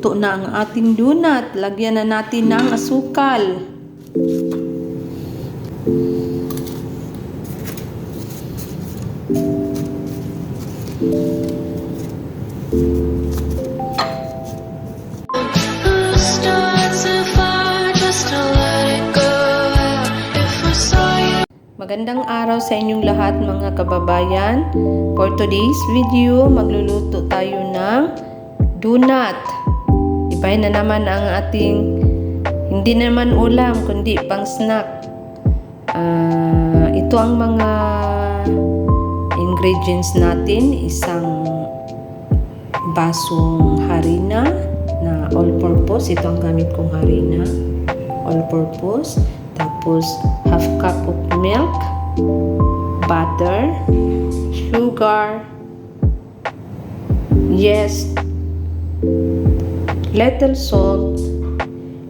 Luto na ang ating donut. Lagyan na natin ng asukal. Magandang araw sa inyong lahat mga kababayan. For today's video, magluluto tayo ng donut. Ibahin na naman ang ating, hindi naman ulam, kundi pang snack. Ito ang mga ingredients natin. Isang basong harina na all-purpose. Ito ang gamit kong harina. All-purpose. Tapos, half cup of milk, butter, sugar, yeast, little salt,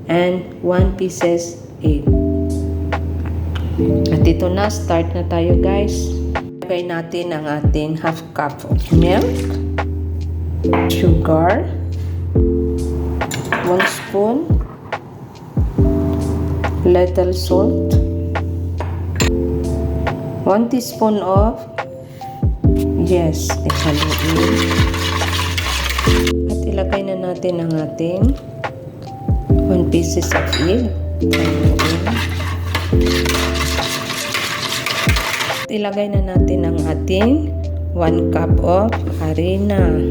and 1 pieces egg. At ito na, start na tayo guys. Lagay natin ang ating half cup of milk, sugar, 1 spoon, little salt, 1 teaspoon of yeast. Haluin. At ilagay na natin ang ating 1 pieces of egg. Haluin. At ilagay na natin ang ating 1 cup of harina.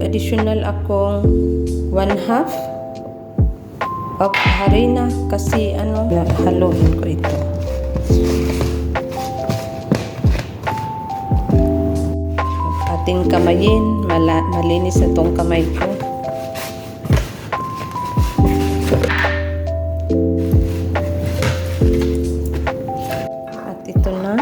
Additional akong 1/2 of harina kasi haluin ko ito. Ating kamayin, malinis na tong kamay ko. At ito na.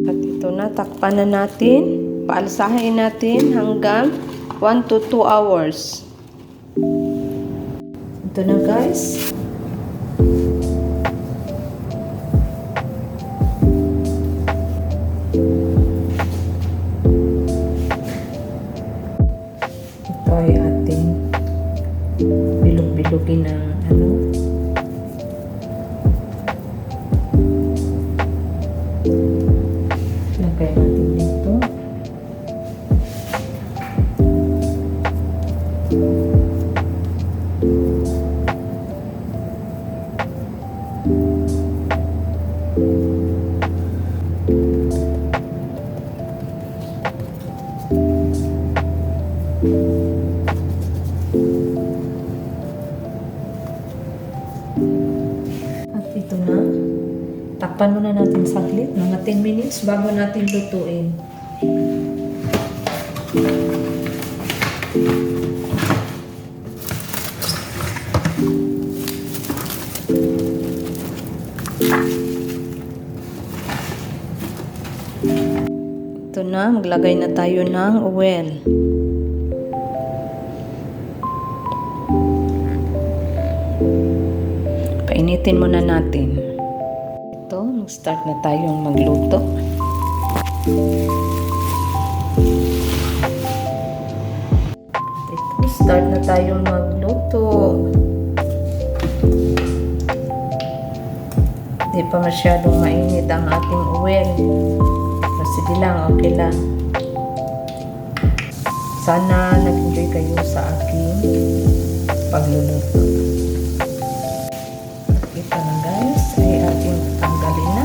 At ito na, takpan na natin. Paalsahin natin hanggang 1 to 2 hours. Ito na guys. Ito ay ating bilog-bilogin ng lagay natin dito. At ito na. Takpan muna natin saglit, mga 10 minutes bago natin lutuin. Ito na, maglagay na tayo ng oil. Painitin muna natin. Mag-start na tayong magluto. Start na tayong magluto. Hindi pa masyadong mainit ang ating oil. Sige lang, okay lang. Sana nag-enjoy kayo sa aking pagluluto. Ito na guys, ay ating tanggalin na.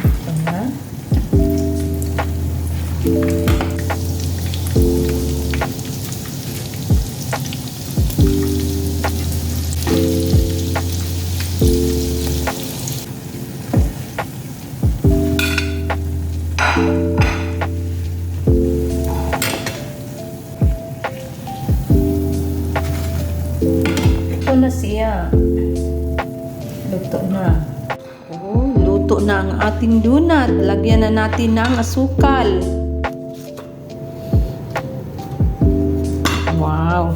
Ito na. Ito na siya. Luto na. Oh, luto na ang ating donut. Lagyan na natin ng asukal. Wow!